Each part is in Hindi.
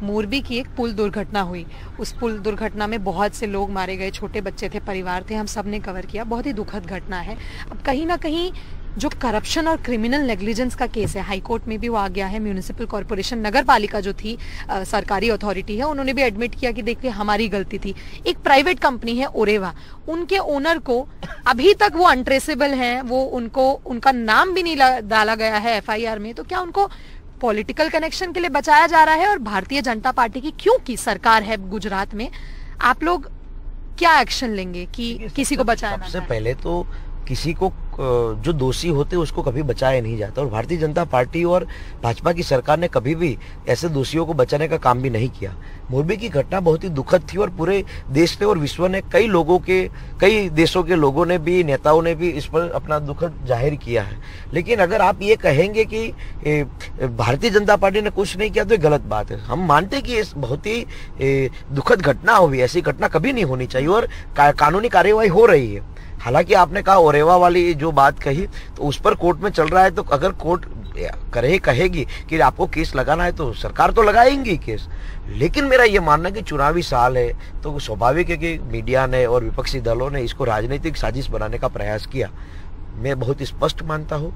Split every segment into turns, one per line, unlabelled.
मोरबी की एक पुल दुर्घटना हुई। उस पुल दुर्घटना में बहुत से लोग मारे गए, छोटे बच्चे थे, परिवार थे, हम सब ने कवर किया। बहुत ही दुखद घटना है। अब कहीं ना कहीं जो करप्शन और क्रिमिनल नेग्लिजेंस का केस है, हाई कोर्ट में भी वो आ गया है। म्यूनिसिपल कॉर्पोरेशन, नगर पालिका जो थी, सरकारी अथॉरिटी है, उन्होंने भी एडमिट किया कि देखिए हमारी गलती थी। एक प्राइवेट कंपनी है ओरेवा, उनके ओनर को अभी तक वो अनट्रेसेबल हैं, वो उनका नाम भी नहीं डाला गया है एफआईआर में। तो क्या उनको पॉलिटिकल कनेक्शन के लिए बचाया जा रहा है? और भारतीय जनता पार्टी की क्योंकि सरकार है गुजरात में, आप लोग क्या एक्शन लेंगे कि किसी को बचाया?
सबसे पहले तो किसी को जो दोषी होते उसको कभी बचाया नहीं जाता, और भारतीय जनता पार्टी और भाजपा की सरकार ने कभी भी ऐसे दोषियों को बचाने का काम भी नहीं किया। मोरबी की घटना बहुत ही दुखद थी और पूरे देश ने और विश्व ने, कई देशों के लोगों ने भी, नेताओं ने भी इस पर अपना दुख जाहिर किया है। लेकिन अगर आप ये कहेंगे कि भारतीय जनता पार्टी ने कुछ नहीं किया तो ये गलत बात है। हम मानते कि इस बहुत ही दुखद घटना हुई, ऐसी घटना कभी नहीं होनी चाहिए और कानूनी कार्यवाही हो रही है। हालांकि आपने कहा ओरेवा वाली जो बात कही, तो उस पर कोर्ट में चल रहा है, तो अगर कोर्ट कहेगी कि आपको केस लगाना है तो सरकार तो लगाएंगी केस। लेकिन मेरा ये मानना है कि चुनावी साल है तो स्वाभाविक है कि मीडिया ने और विपक्षी दलों ने इसको राजनीतिक साजिश बनाने का प्रयास किया। मैं बहुत स्पष्ट मानता हूँ,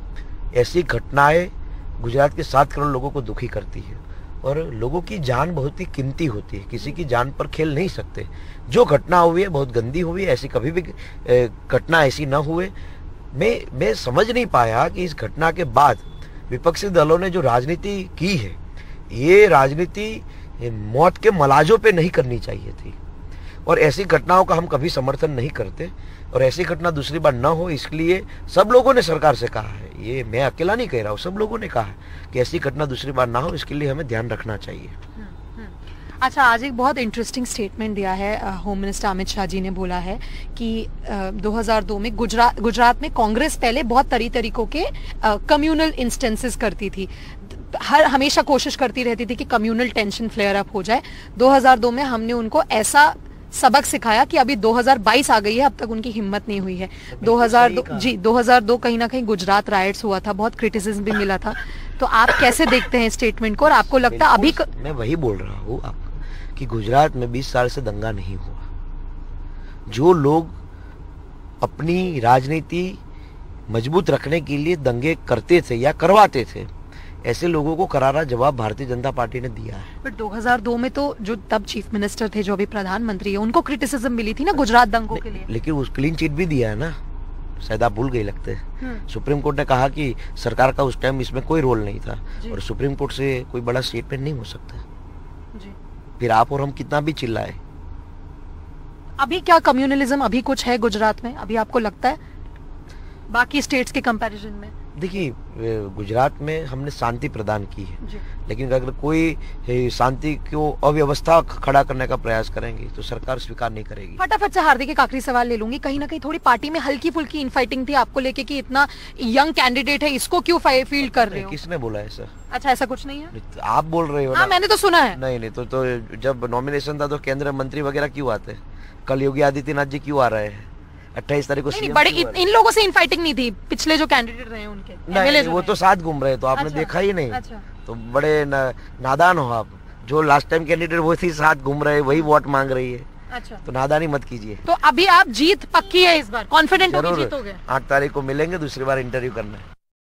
ऐसी घटनाएं गुजरात के 7 करोड़ लोगों को दुखी करती है और लोगों की जान बहुत ही कीमती होती है, किसी की जान पर खेल नहीं सकते। जो घटना हुई है बहुत गंदी हुई है, ऐसी कभी भी घटना ऐसी न हुए। मैं समझ नहीं पाया कि इस घटना के बाद विपक्षी दलों ने जो राजनीति की है, ये राजनीति मौत के मलाजों पे नहीं करनी चाहिए थी और ऐसी घटनाओं का हम कभी समर्थन नहीं करते और ऐसी घटना दूसरी बार न हो, इसलिए सब लोगों ने सरकार से कहा है, ये मैं अकेला नहीं कह रहा हूँ, सब लोगों ने कहा है कि ऐसी घटना दूसरी बार ना हो, इसके लिए हमें ध्यान रखना चाहिए।
अच्छा, आज एक बहुत इंटरेस्टिंग स्टेटमेंट दिया है होम मिनिस्टर अमित शाह जी ने। बोला है कि 2002 में गुजरात में कांग्रेस पहले बहुत तरीकों के कम्युनल इंस्टेंसेस करती थी, हमेशा कोशिश करती रहती थी कि कम्युनल टेंशन फ्लेयर अप हो जाए। 2002 में हमने उनको ऐसा सबक सिखाया कि अभी 2022 आ गई है, अब तक उनकी हिम्मत नहीं हुई है। 2002 कहीं ना कहीं गुजरात राइट्स हुआ था, बहुत क्रिटिसिज्म भी मिला था। तो आप कैसे देखते हैं स्टेटमेंट को और आपको लगता है अभी
मैं वही बोल रहा हूँ कि गुजरात में 20 साल से दंगा नहीं हुआ। जो लोग अपनी राजनीति मजबूत रखने के लिए दंगे करते थे या करवाते थे, ऐसे लोगों को करारा जवाब भारतीय जनता पार्टी ने दिया है।
पर 2002 में तो जो तब चीफ मिनिस्टर थे, जो अभी प्रधानमंत्री है, उनको क्रिटिसिज्म मिली थी ना गुजरात दंगों के लिए।
लेकिन उस क्लीन चिट भी दिया है ना, शायद आप भूल गए लगते हैं। सुप्रीम कोर्ट ने कहा कि सरकार का उस टाइम इसमें कोई रोल नहीं था और सुप्रीम कोर्ट से कोई बड़ा स्टेटमेंट नहीं हो सकता जी। फिर आप और हम कितना भी चिल्लाए।
अभी क्या कम्युनलिज्म अभी कुछ है गुजरात में, अभी आपको लगता है बाकी स्टेट्स के कंपैरिजन में?
देखिए, गुजरात में हमने शांति प्रदान की है, लेकिन अगर कोई शांति को अव्यवस्था खड़ा करने का प्रयास करेंगे तो सरकार स्वीकार नहीं करेगी।
फटाफट से हार्दिक एक आखिरी सवाल ले लूंगी। कहीं ना कहीं थोड़ी पार्टी में हल्की फुल्की इनफाइटिंग थी आपको लेके कि इतना यंग कैंडिडेट है, इसको क्यों फील्ड कर रहे हो?
किसने बोला ऐसा?
अच्छा, ऐसा कुछ नहीं है,
आप बोल रहे हो ना?
मैंने तो सुना है।
नहीं तो जब नॉमिनेशन था तो केंद्रीय मंत्री वगैरह क्यों आते? कल योगी आदित्यनाथ जी क्यों आ रहे हैं? 28 तारीख को
नहीं, बड़े इन लोगों से इनफाइटिंग नहीं थी, पिछले जो कैंडिडेट रहे उनके
नहीं, वो तो साथ घूम रहे, तो आपने देखा ही नहीं। तो बड़े नादान हो आप। जो लास्ट टाइम कैंडिडेट वो थी, साथ घूम रहे, वही वोट मांग रही है। तो नादानी मत कीजिए।
तो अभी आप जीत पक्की है इस बार, कॉन्फिडेंट हो कि जीतोगे?
8 तारीख को मिलेंगे, दूसरी बार इंटरव्यू करना है।